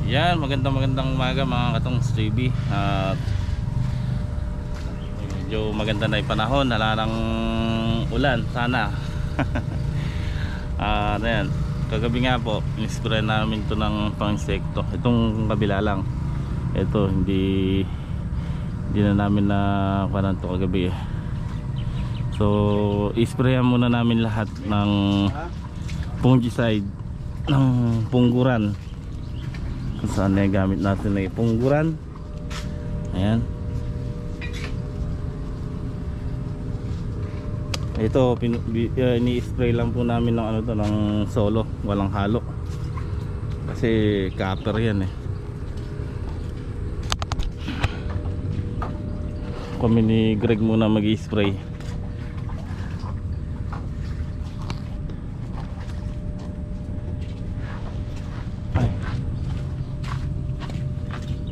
Yan, magandang umaga mga katong JB. At medyo maganda na yung panahon, wala nang ulan sana. Ayan, kagabi nga po in-spray namin to ng pang-insekto. Itong kabila lang, ito hindi na namin na parang to kagabi. So i-sprayan muna namin lahat ng fungicide ng pungguran. Kung saan na yung gamit natin na pungguran. Ayan. Ito ini-spray lang po namin ng ano to, ng solo, walang halo. Kasi copper yan eh. Kami ni Greg muna mag-i-spray.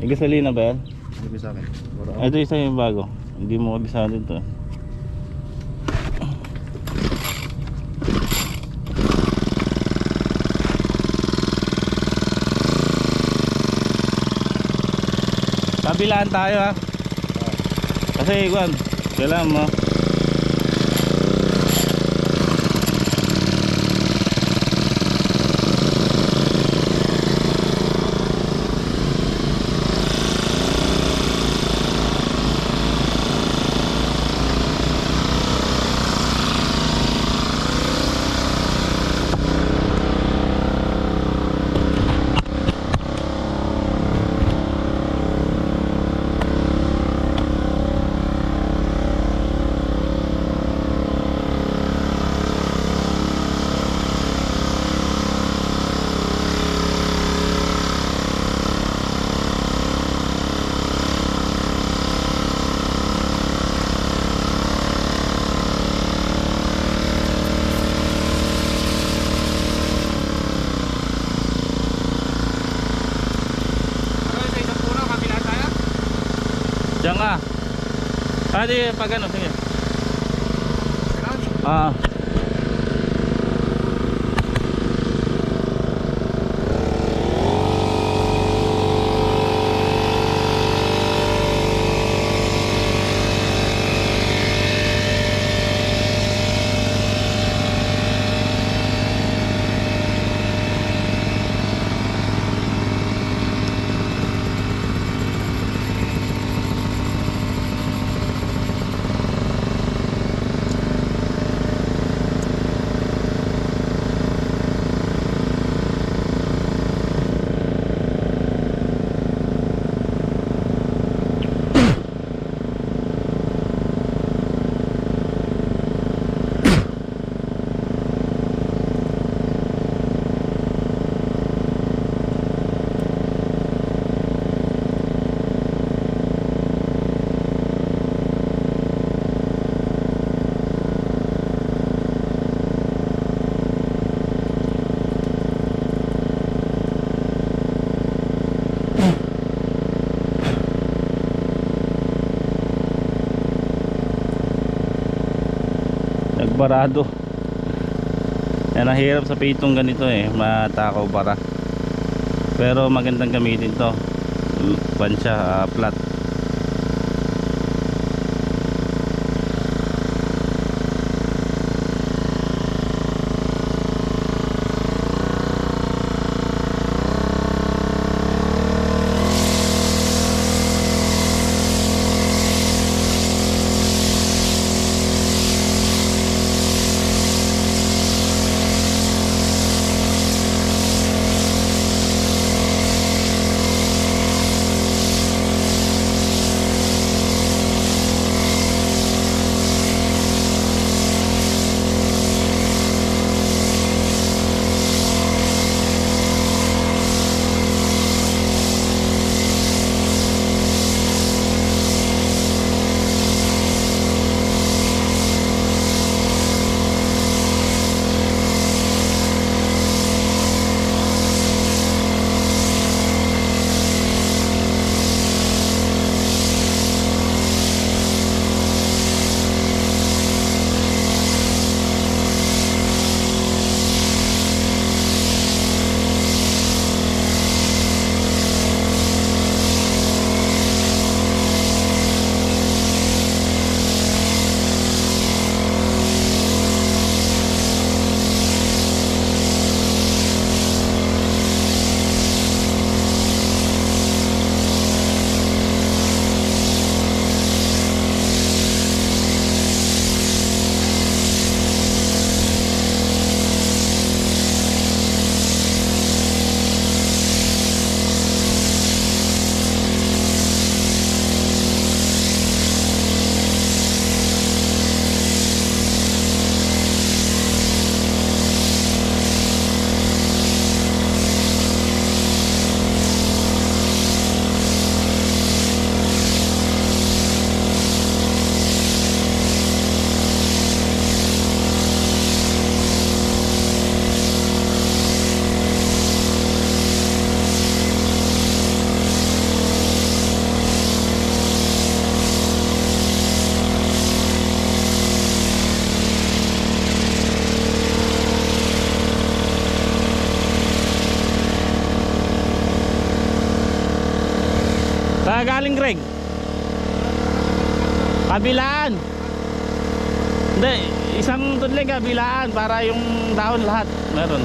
May gasolina ba yan? Hindi sa akin. Ito isa yung bago. Hindi mo kabisahan dito. Kabilaan tayo ha. Kasi Juan, kailangan mo. Diyan ka. Di pag ano, sige. Barado. Yan ang hirap sa pitong ganito eh, matakaw bara. Pero magandang gamitin to. Pansya, flat. Kabilaan. Hindi, isang tudling kabilaan para yung dahon lahat meron.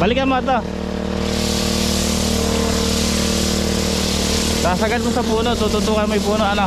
Balikan mo ito. Sasagad mo sa puno, tututukan mo yung puno, ano.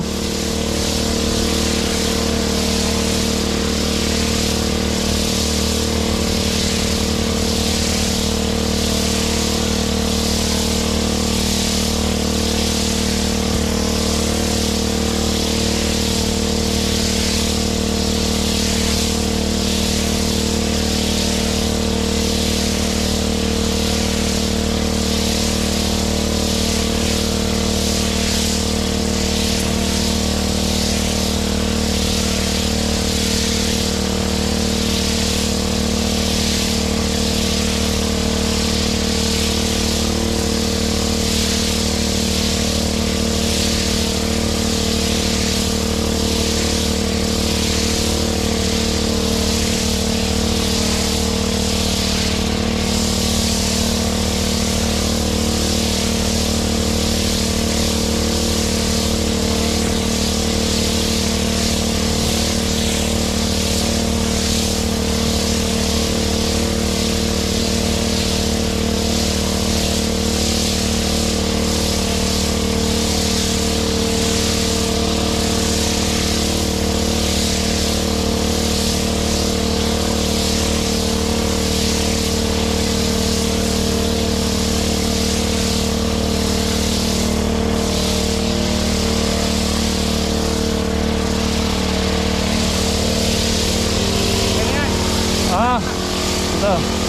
Ito.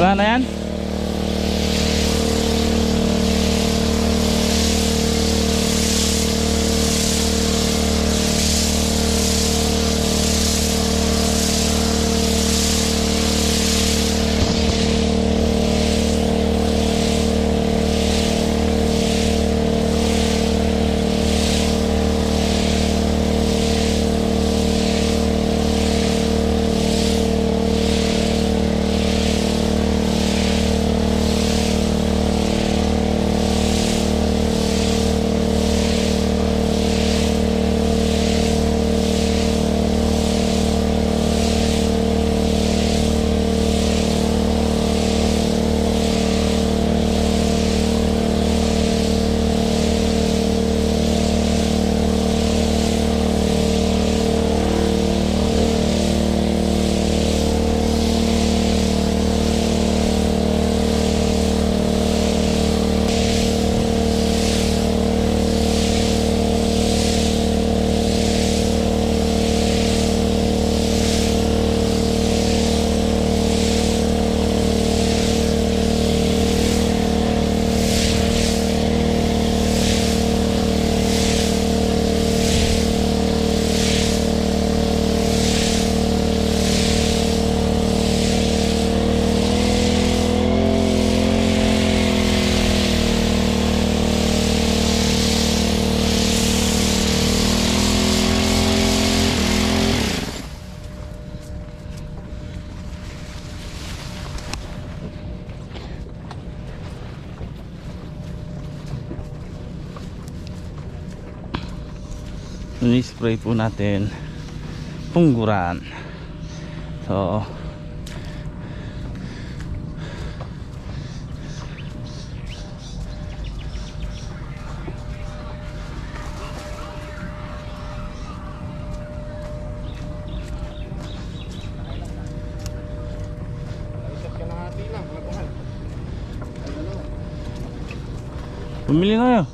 Wala na yan? ni-spray po natin pungguran. So bumili na yun.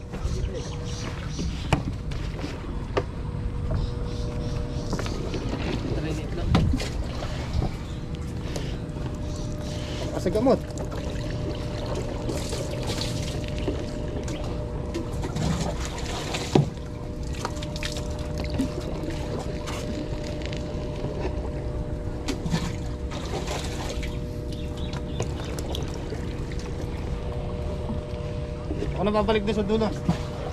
Kasi gamot. Ako na babalik na sa dulo.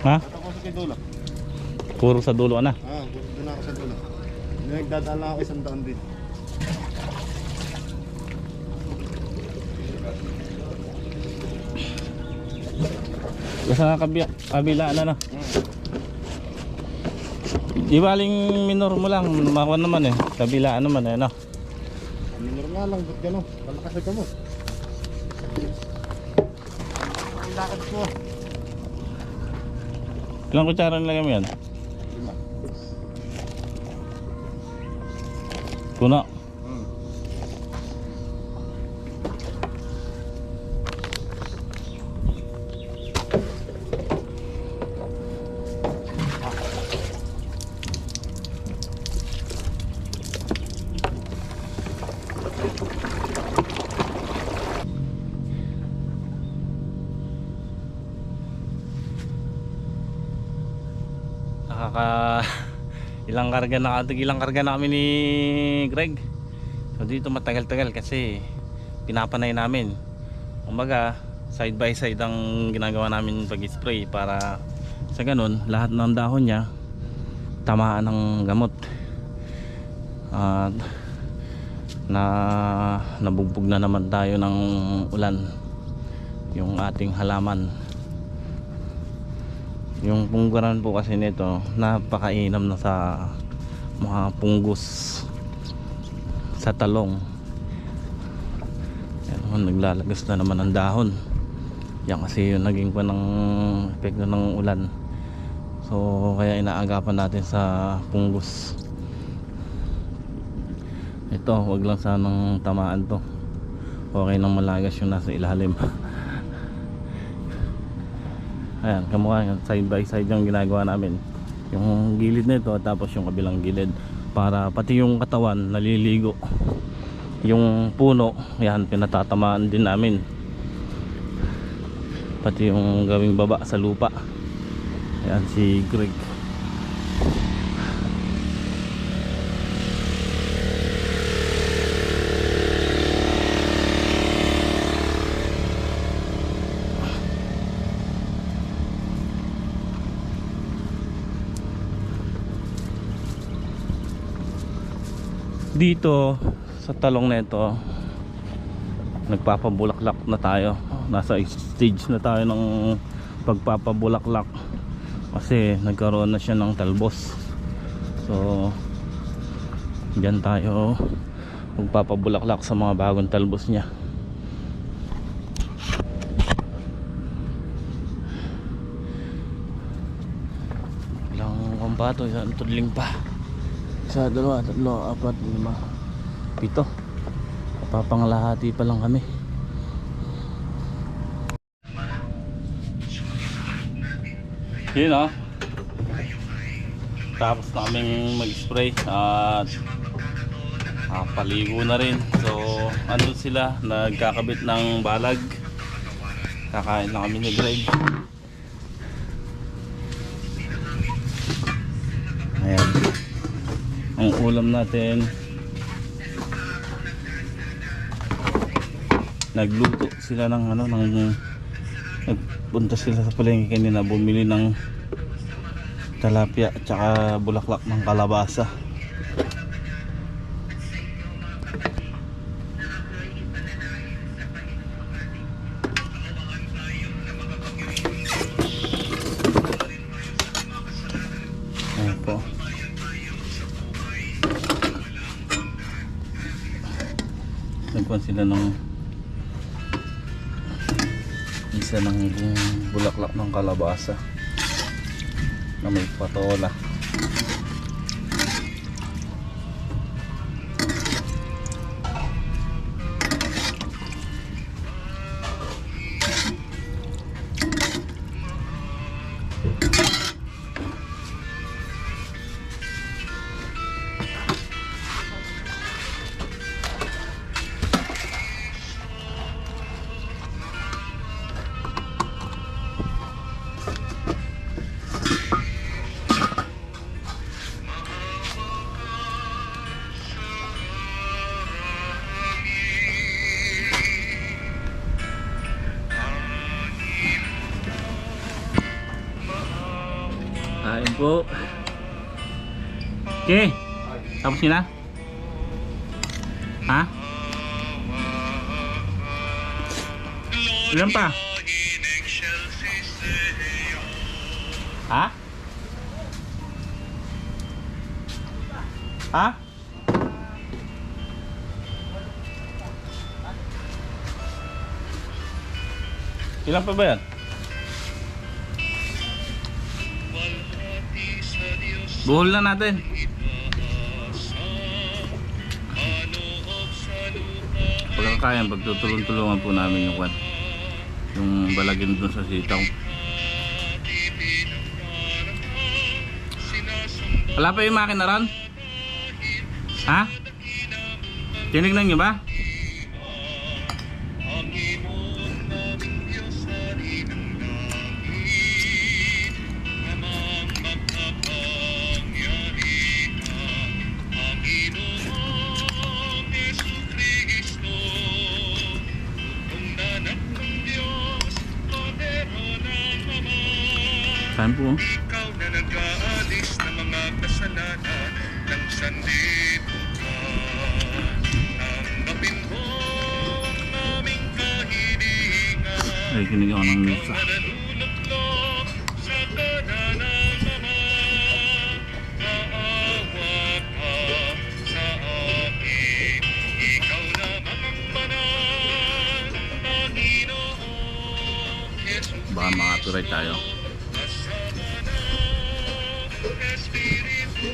Ha? Ako sa dulo. Puro sa dulo na. Doon ako sa dulo. Nagdadaan lang ako 100 din. Basta kabila na. Di baling minor mo lang, makuha naman eh. Kabilaan naman eh, no? Minor nga lang, ba't gano'n? Palakas na gamot. Ang lakad ko. Ilang kutsara nilagay mo yan? 5. Puno. Ilang karga na kami ni Greg. So dito matagal-tagal kasi pinapanay namin. Kumbaga side by side ang ginagawa namin pag-spray para sa ganun lahat ng dahon niya tamaan ng gamot. At nabugbog na naman tayo ng ulan yung ating halaman. Yung pungguran po kasi nito napakainam na sa mga punggos sa talong. Yan, naglalagas na naman ang dahon. Yan kasi yung naging pa ng epekto ng ulan. So kaya inaagapan natin sa punggos. Ito, wag lang sanang tamaan to. Okay nang malagas yung nasa ilalim. Ayan, kamukha side by side yung ginagawa namin. Yung gilid nito tapos yung kabilang gilid para pati yung katawan naliligo. Yung puno, yan pinatatamaan din namin. Pati yung gawing baba sa lupa. Ayan si Greg. Dito sa talong na ito nagpapabulaklak na tayo. Nasa stage na tayo ng pagpapabulaklak kasi nagkaroon na siya ng talbos. So dyan tayo magpapabulaklak sa mga bagong talbos niya. Ilang kumpato, isang tudling pa. Isa, dalawa, tatlo, apat, 5, 7. Papangalahati pa lang kami. Yun o. Tapos na kaming mag-spray at paligo na rin. So andun sila nagkakabit ng balag. Kakain na kami ni Greg. Ayan ang ulam natin. Nagluto sila ng nagpunta sila sa palengke kanina, bumili ng tilapia at saka bulaklak ng kalabasa. Ayan po. nagkuhan sila ng isa ng bulaklak ng kalabasa na may patola. Kain po. Okay. Tapos nyo na? Ha? Ilan pa? Ha? Ha? Ilan pa ba yan? Buhol na natin. Pagkakayan, pagtutulong-tulungan po namin yung kwan. Yung balagin dun sa sitaw. Wala pa yung makina ron? Ha? Tinignan nyo ba? Saan po? Ikaw na nag-aalis ng mga kasalanan ng sanlibutan. Tanggapin mo ang aming kahilingan. Ay, kinig ako ng misa. Mananulog sa kanan ng Ama. Maawa ka sa akin. Ikaw lamang ang banal, Panginoong Jesus. Baka makaturay tayo. Espiritu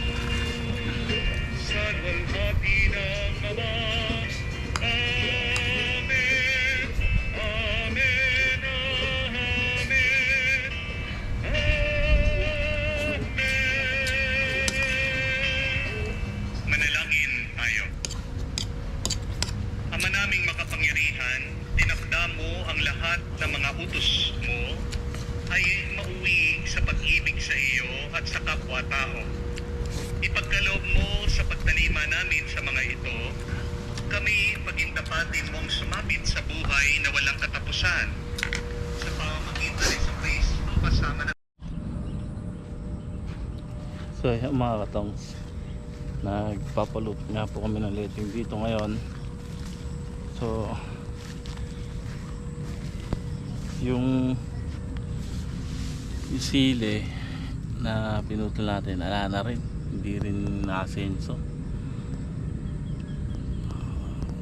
sa luwalhati ng Ama. Amen, amen, amen, amen. Manalangin tayo. Ama naming makapangyarihan, tinakda mo ang lahat ng mga utos mo ay mauwi sa pag-ibig sa iyo at sa kapwa-tao. Ipagkaloob mo sa pagtalima namin sa mga ito, kami pagindapatin mong sumapit sa buhay na walang katapusan. Sa pamamagitan sa Kristo kasama na. So ayan mga katongs, nagpapalut nga po kami ng letting dito ngayon. So yung sili na pinutol natin, ala na rin, hindi rin nakasenso.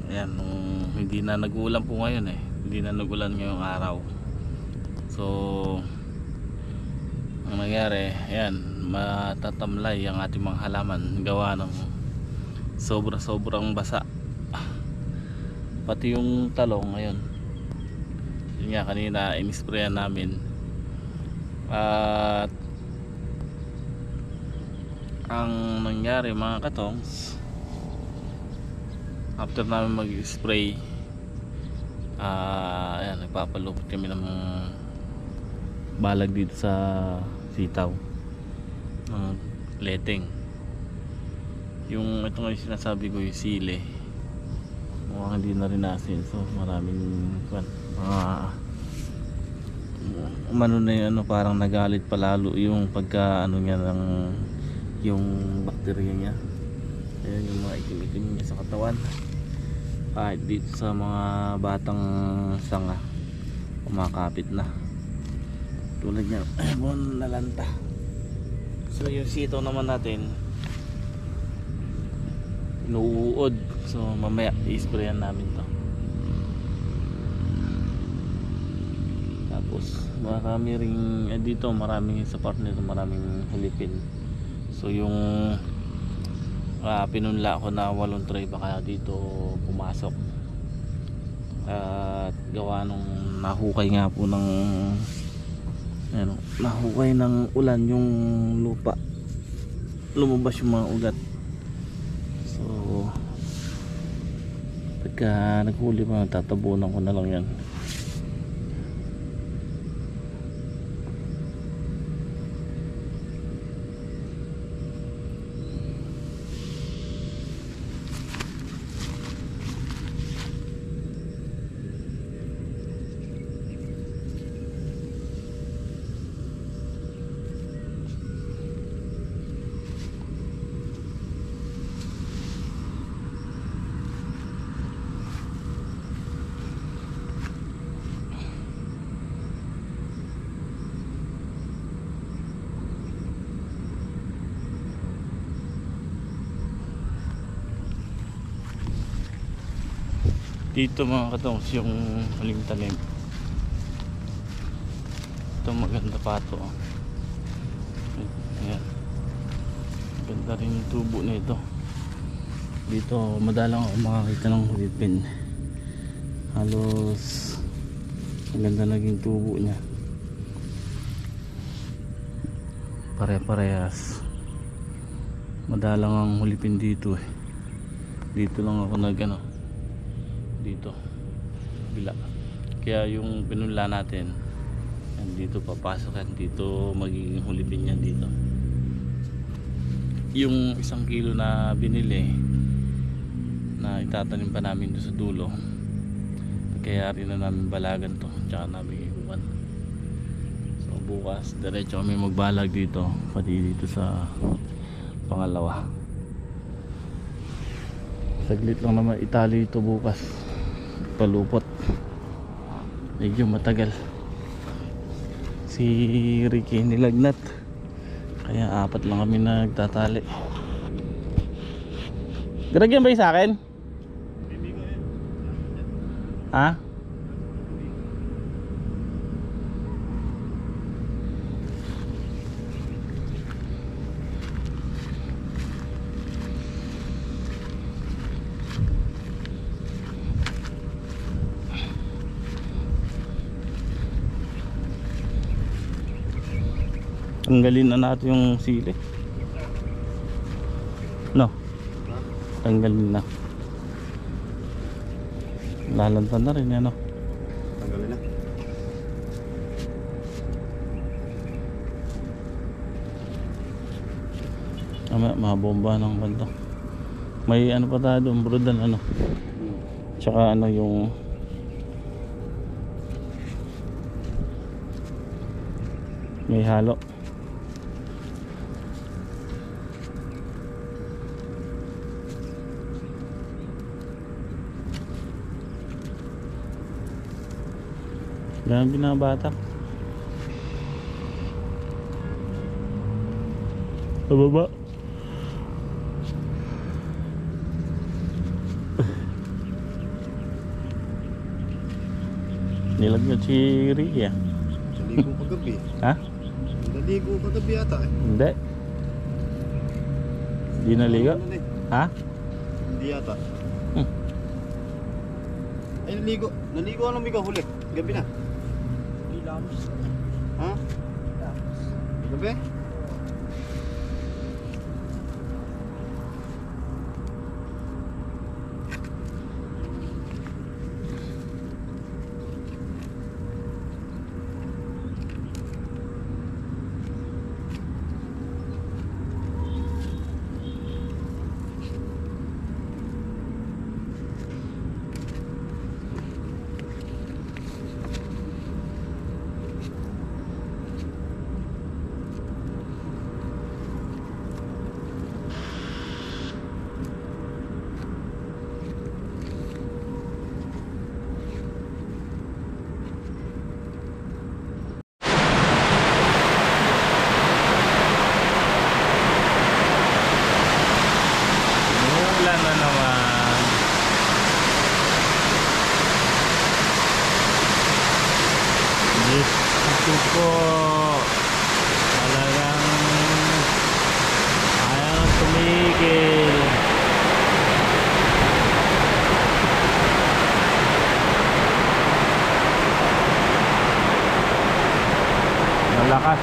Ayan, hindi na nag-uulan po ngayon hindi na nag-ulan ngayong araw. So ang nangyari, ayan, matatamlay ang ating mga halaman gawa ng sobrang basa. Pati yung talong ngayon, yun nga, kanina in-sprayan namin. At ang nangyari mga katongs, after namin mag-spray, ayan, nagpapalupot kami ng balag dito sa sitaw ng leteng. Yung ito nga yung sinasabi ko, yung sili, mukhang hindi na rin nasin. So maraming umano na yung parang nagalit palalo yung pagka niya ng yung bakterya niya. Ayan yung mga itim-itim niya sa katawan, kahit dito sa mga batang sanga kumakapit na, tulad niya bon nalanta. So yung sitaw naman natin inuuod, so mamaya i-sprayan namin to. marami ring dito, maraming sa part nito, maraming hulipin. So yung pinunla ko na 8 tray baka dito pumasok. At gawa nung nahukay nga po ng nahukay ng ulan yung lupa, lumabas yung mga ugat. So pagka naghuli pa, tatabunan ko na lang yan. Dito mga katongs yung huling tanim. Ito maganda pa ito. Ayan. Ganda rin yung tubo na ito. Dito madalang ako makakita ng hulipin. Halos maganda naging tubo niya. Pare-parehas. Madalang ang hulipin dito eh. Dito lang ako dito bila, kaya yung pinunla natin dito papasok yan, dito magiging hulipin yan dito. Yung 1 kilo na binili na itatanim pa namin doon sa dulo, kaya rin na namin balagan to, tsaka namin ikuan. So bukas diretso kami magbalag dito, pati dito sa pangalawa. Saglit lang naman itali ito bukas, palupot, medyo matagal. Si Ricky nilagnat, kaya 4 lang kami nagtatali. Garagyan ba yung sa akin? Ha? Tanggalin na natin yung sili. No. Tanggalin na. Lalantan na rin yan, no. Tanggalin na. Mabomba ng banda. May ano pa tayo doon, brudan ano. Tsaka ano yung may halo. Grabe na bata. Sa baba. Nilagnat si Ricky ah. Naligo kagabi. Ha? Naligo kagabi yata eh. Hindi. Hindi naligo? Ano na eh? Ha? Hindi yata. Ay naligo. Naligo ano may kahuli? Gabi na. Ha? Gabi?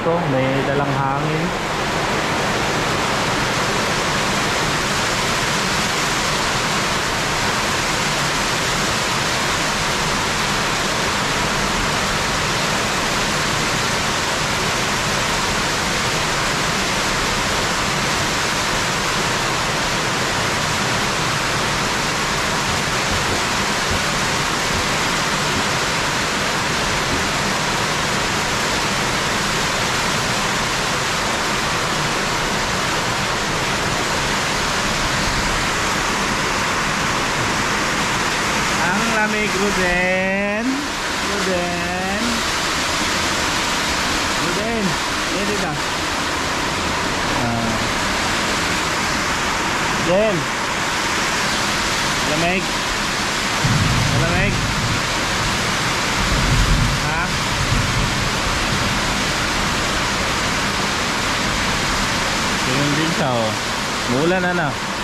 dito, may dalang hangin. Ang lamig, Ruden. Ruden. Ruden. Ready ka? Jen. Lamig. Lamig. Ha? Tingin din siya, oh. Muulan na na.